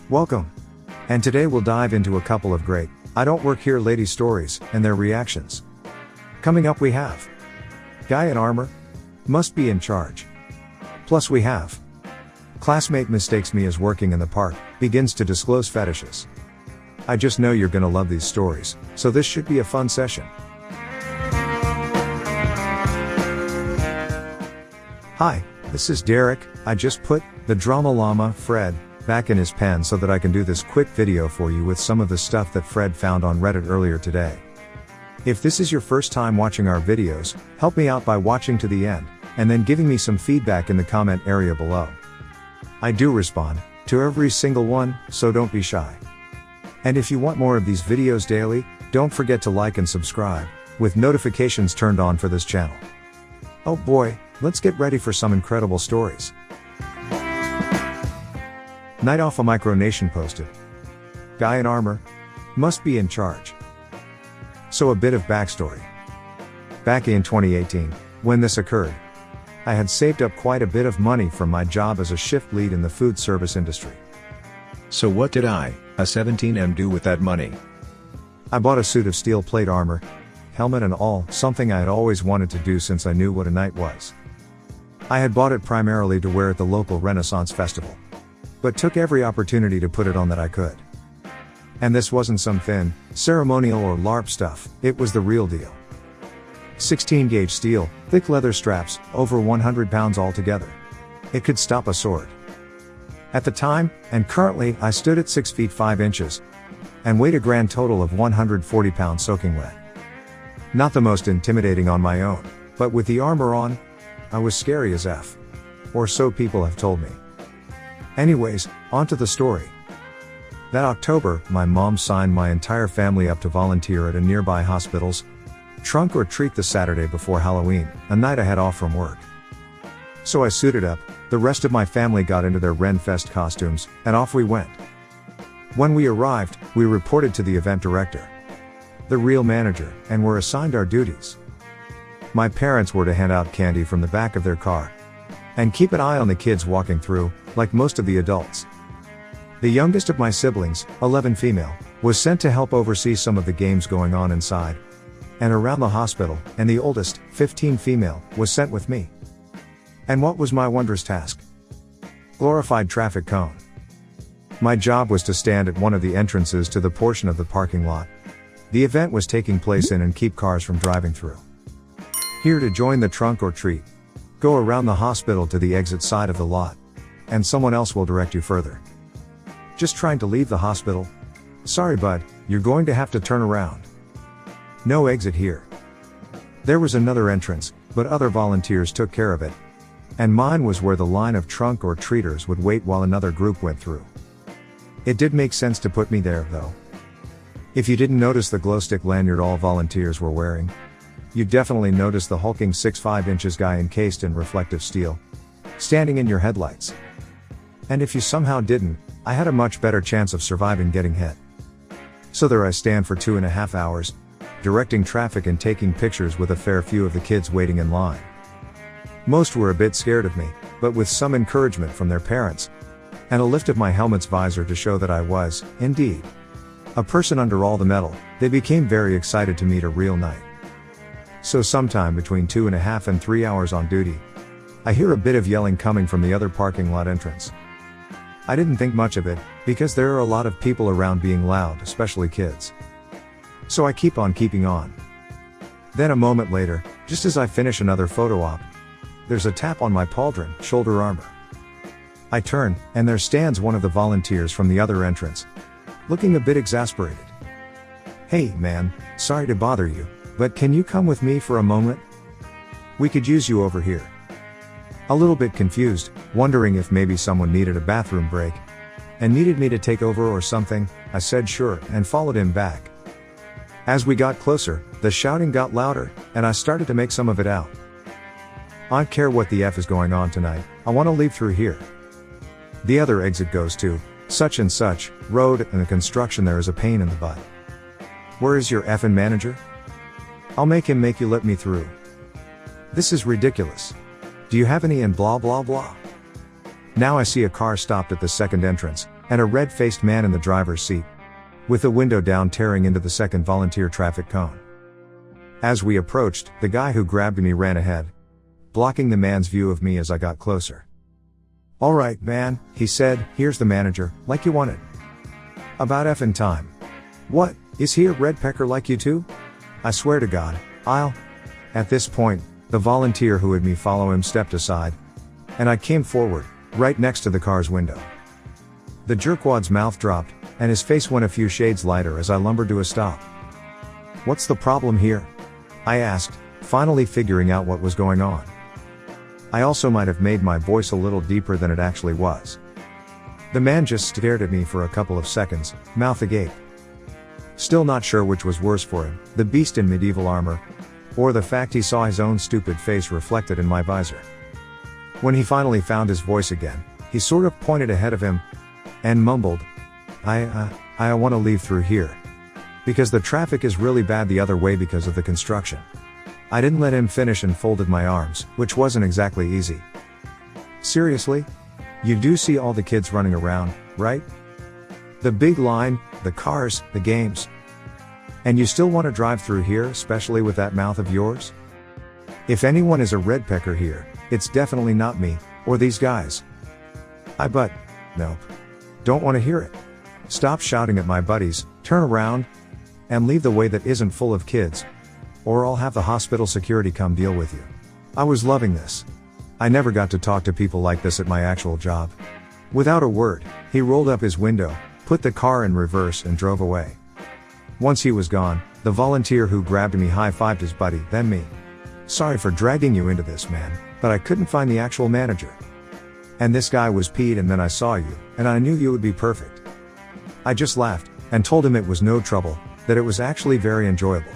Welcome. And today we'll dive into a couple of great I Don't Work Here Lady stories and their reactions. Coming up we have Guy in Armor must be in charge. Plus we have classmate mistakes me as working in the park, begins to disclose fetishes. I just know you're gonna love these stories, so this should be a fun session. Hi, this is Derek. I just put the Drama Llama, Fred, back in his pen so that I can do this quick video for you with some of the stuff that Fred found on Reddit earlier today. If this is your first time watching our videos, help me out by watching to the end, and then giving me some feedback in the comment area below. I do respond to every single one, so don't be shy. And if you want more of these videos daily, don't forget to like and subscribe, with notifications turned on for this channel. Oh boy, let's get ready for some incredible stories. Night Off. A micronation posted. Guy in Armor must be in charge. So a bit of backstory. Back in 2018, when this occurred, I had saved up quite a bit of money from my job as a shift lead in the food service industry. So what did I, a 17M, do with that money? I bought a suit of steel plate armor, helmet and all, something I had always wanted to do since I knew what a knight was. I had bought it primarily to wear at the local Renaissance festival, but took every opportunity to put it on that I could. And this wasn't some thin, ceremonial or LARP stuff, it was the real deal. 16-gauge steel, thick leather straps, over 100 pounds altogether. It could stop a sword. At the time, and currently, I stood at 6 feet 5 inches, and weighed a grand total of 140 pounds soaking wet. Not the most intimidating on my own, but with the armor on, I was scary as F. Or so people have told me. Anyways, on to the story. That October, my mom signed my entire family up to volunteer at a nearby hospital's trunk or treat the Saturday before Halloween, a night I had off from work. So I suited up, the rest of my family got into their Renfest costumes, and off we went. When we arrived, we reported to the event director, the real manager, and were assigned our duties. My parents were to hand out candy from the back of their car, and keep an eye on the kids walking through, like most of the adults. The youngest of my siblings, 11 female, was sent to help oversee some of the games going on inside and around the hospital, and the oldest, 15 female, was sent with me. And what was my wondrous task? Glorified traffic cone. My job was to stand at one of the entrances to the portion of the parking lot the event was taking place in and keep cars from driving through. Here to join the trunk or treat. Go around the hospital to the exit side of the lot, and someone else will direct you further. Just trying to leave the hospital? Sorry bud, you're going to have to turn around. No exit here. There was another entrance, but other volunteers took care of it. And mine was where the line of trunk or treaters would wait while another group went through. It did make sense to put me there, though. If you didn't notice the glow stick lanyard all volunteers were wearing, you definitely noticed the hulking 6'5" inches guy encased in reflective steel, standing in your headlights. And if you somehow didn't, I had a much better chance of surviving getting hit. So there I stand for 2.5 hours, directing traffic and taking pictures with a fair few of the kids waiting in line. Most were a bit scared of me, but with some encouragement from their parents, and a lift of my helmet's visor to show that I was, indeed, a person under all the metal, they became very excited to meet a real knight. So sometime between 2.5 and 3 hours on duty, I hear a bit of yelling coming from the other parking lot entrance. I didn't think much of it, because there are a lot of people around being loud, especially kids. So I keep on keeping on. Then a moment later, just as I finish another photo op, there's a tap on my pauldron, shoulder armor. I turn, and there stands one of the volunteers from the other entrance, looking a bit exasperated. Hey man, sorry to bother you, but can you come with me for a moment? We could use you over here. A little bit confused, wondering if maybe someone needed a bathroom break, and needed me to take over or something, I said sure, and followed him back. As we got closer, the shouting got louder, and I started to make some of it out. I don't care what the F is going on tonight, I want to leave through here. The other exit goes to such and such road, and the construction there is a pain in the butt. Where is your effing manager? I'll make him make you let me through. This is ridiculous. Do you have any and blah blah blah? Now I see a car stopped at the second entrance, and a red-faced man in the driver's seat, with the window down tearing into the second volunteer traffic cone. As we approached, the guy who grabbed me ran ahead, blocking the man's view of me as I got closer. "All right, man," he said, "here's the manager, like you wanted." "About effing time." "What, is he a redpecker like you too?" "I swear to God, I'll..." At this point, the volunteer who had me follow him stepped aside, and I came forward, right next to the car's window. The jerkwad's mouth dropped, and his face went a few shades lighter as I lumbered to a stop. "What's the problem here?" I asked, finally figuring out what was going on. I also might have made my voice a little deeper than it actually was. The man just stared at me for a couple of seconds, mouth agape. Still not sure which was worse for him, the beast in medieval armor, or the fact he saw his own stupid face reflected in my visor. When he finally found his voice again, he sort of pointed ahead of him, and mumbled, I want to leave through here. Because the traffic is really bad the other way because of the construction." I didn't let him finish and folded my arms, which wasn't exactly easy. "Seriously? You do see all the kids running around, right? The big line, the cars, the games. And you still want to drive through here, especially with that mouth of yours? If anyone is a redpecker here, it's definitely not me, or these guys." Nope. Don't want to hear it. Stop shouting at my buddies, turn around, and leave the way that isn't full of kids, or I'll have the hospital security come deal with you. I was loving this. I never got to talk to people like this at my actual job. Without a word, he rolled up his window, put the car in reverse and drove away. Once he was gone, the volunteer who grabbed me high-fived his buddy, then me. "Sorry for dragging you into this, man, but I couldn't find the actual manager. And this guy was peed and then I saw you, and I knew you would be perfect." I just laughed, and told him it was no trouble, that it was actually very enjoyable.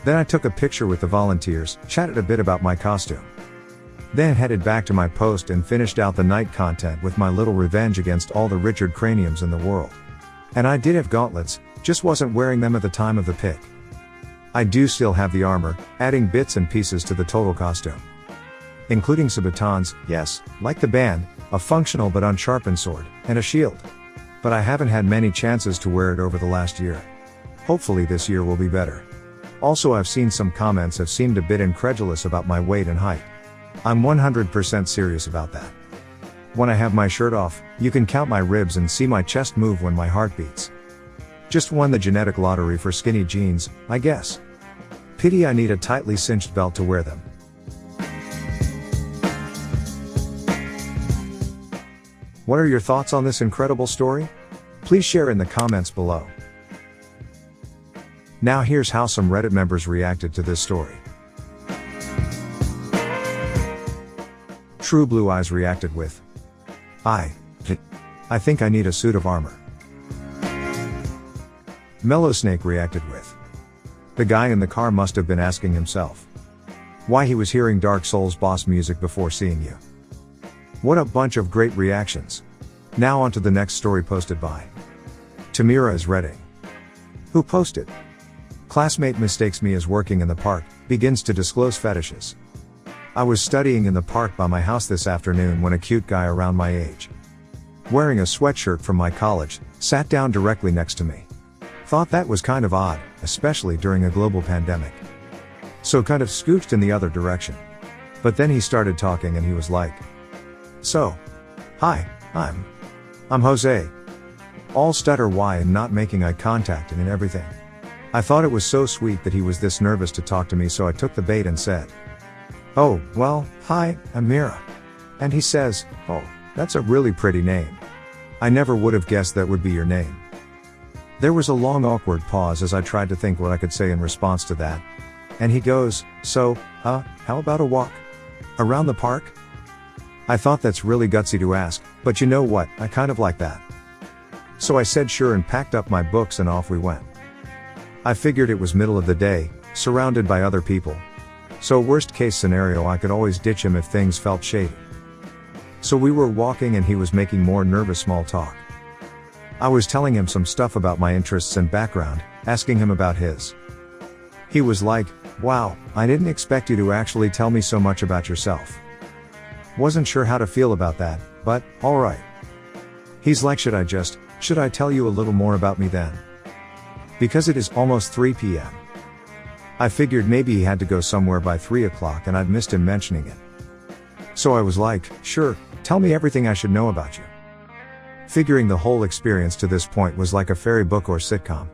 Then I took a picture with the volunteers, chatted a bit about my costume. Then headed back to my post and finished out the night content with my little revenge against all the Richard Craniums in the world. And I did have gauntlets, just wasn't wearing them at the time of the pic. I do still have the armor, adding bits and pieces to the total costume. Including some batons, yes, like the band, a functional but unsharpened sword, and a shield. But I haven't had many chances to wear it over the last year. Hopefully this year will be better. Also, I've seen some comments have seemed a bit incredulous about my weight and height. I'm 100% serious about that. When I have my shirt off, you can count my ribs and see my chest move when my heart beats. Just won the genetic lottery for skinny jeans, I guess. Pity I need a tightly cinched belt to wear them. What are your thoughts on this incredible story? Please share in the comments below. Now here's how some Reddit members reacted to this story. True Blue Eyes reacted with, I think I need a suit of armor. Mellow Snake reacted with, the guy in the car must have been asking himself why he was hearing Dark Souls boss music before seeing you. What a bunch of great reactions. Now on to the next story posted by Tamira is Redding, who posted, classmate mistakes me as working in the park, begins to disclose fetishes. I was studying in the park by my house this afternoon when a cute guy around my age, wearing a sweatshirt from my college, sat down directly next to me. Thought that was kind of odd, especially during a global pandemic. So kind of scooched in the other direction. But then he started talking and he was like, so, hi, I'm Jose. All stutter why and not making eye contact and everything. I thought it was so sweet that he was this nervous to talk to me, so I took the bait and said, oh, well, hi, I'm Mira. And he says, oh, that's a really pretty name. I never would have guessed that would be your name. There was a long awkward pause as I tried to think what I could say in response to that. And he goes, so, how about a walk around the park? I thought that's really gutsy to ask, but you know what, I kind of like that. So I said sure and packed up my books and off we went. I figured it was middle of the day, surrounded by other people. So worst case scenario, I could always ditch him if things felt shady. So we were walking and he was making more nervous small talk. I was telling him some stuff about my interests and background, asking him about his. He was like, wow, I didn't expect you to actually tell me so much about yourself. Wasn't sure how to feel about that, but, alright. He's like, should I tell you a little more about me then? Because it is almost 3 p.m. I figured maybe he had to go somewhere by 3 o'clock and I'd missed him mentioning it. So I was like, sure, tell me everything I should know about you. Figuring the whole experience to this point was like a fairy book or sitcom.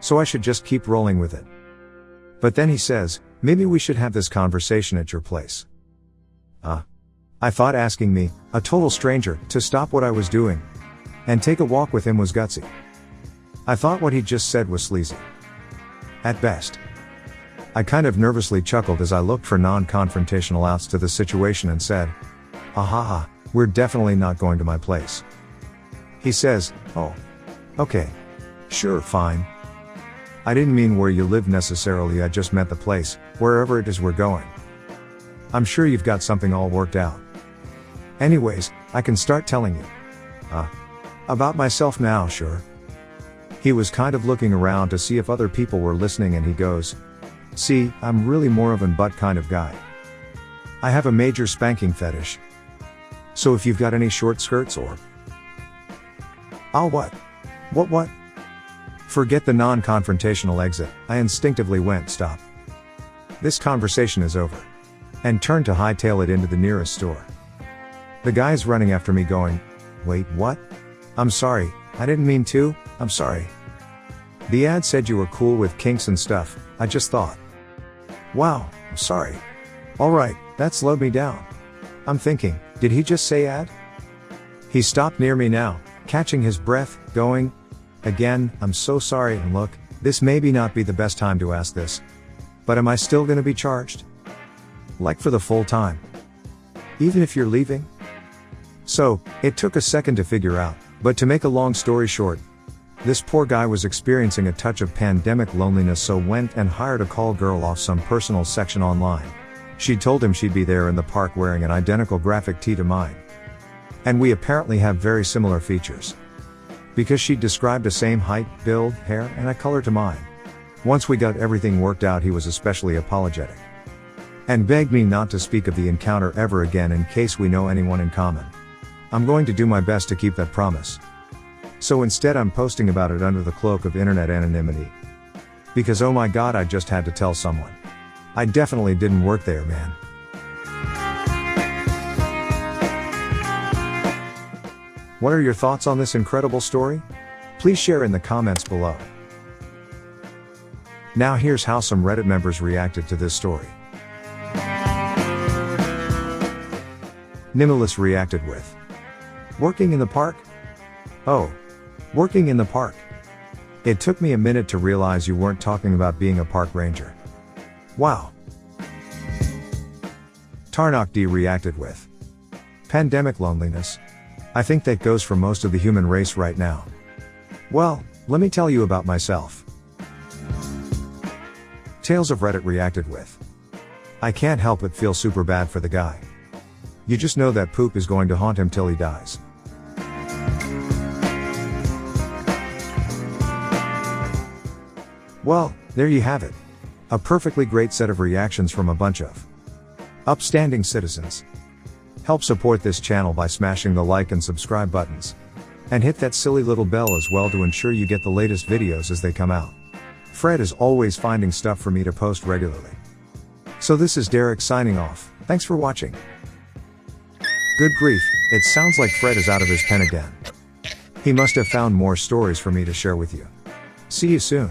So I should just keep rolling with it. But then he says, maybe we should have this conversation at your place. I thought asking me, a total stranger, to stop what I was doing and take a walk with him was gutsy. I thought what he just said was sleazy. At best. I kind of nervously chuckled as I looked for non-confrontational outs to the situation and said, ahaha, we're definitely not going to my place. He says, oh. Okay. Sure, fine. I didn't mean where you live necessarily, I just meant the place, wherever it is we're going. I'm sure you've got something all worked out. Anyways, I can start telling you. About myself now, sure. He was kind of looking around to see if other people were listening and he goes, see, I'm really more of an butt kind of guy. I have a major spanking fetish. So if you've got any short skirts or... What? What? Forget the non-confrontational exit, I instinctively went, stop. This conversation is over. And turned to hightail it into the nearest store. The guy's running after me going, wait, what? I'm sorry, I didn't mean to, I'm sorry. The ad said you were cool with kinks and stuff, I just thought. Wow, I'm sorry. Alright, that slowed me down. I'm thinking, did he just say ad? He stopped near me now, catching his breath, going, again, I'm so sorry and look, this maybe not be the best time to ask this. But am I still gonna be charged? Like for the full time? Even if you're leaving? So, it took a second to figure out, but to make a long story short, this poor guy was experiencing a touch of pandemic loneliness, so went and hired a call girl off some personal section online. She told him she'd be there in the park wearing an identical graphic tee to mine. And we apparently have very similar features. Because she described a same height, build, hair, and a color to mine. Once we got everything worked out, he was especially apologetic. And begged me not to speak of the encounter ever again in case we know anyone in common. I'm going to do my best to keep that promise. So instead I'm posting about it under the cloak of internet anonymity. Because oh my god, I just had to tell someone. I definitely didn't work there, man. What are your thoughts on this incredible story? Please share in the comments below. Now here's how some Reddit members reacted to this story. Nimulus reacted with, working in the park? Oh. Working in the park. It took me a minute to realize you weren't talking about being a park ranger. Wow. Tarnok D reacted with, pandemic loneliness. I think that goes for most of the human race right now. Well, let me tell you about myself. Tales of Reddit reacted with, I can't help but feel super bad for the guy. You just know that poop is going to haunt him till he dies. Well, there you have it. A perfectly great set of reactions from a bunch of upstanding citizens. Help support this channel by smashing the like and subscribe buttons. And hit that silly little bell as well to ensure you get the latest videos as they come out. Fred is always finding stuff for me to post regularly. So this is Derek signing off, thanks for watching. Good grief, it sounds like Fred is out of his pen again. He must have found more stories for me to share with you. See you soon.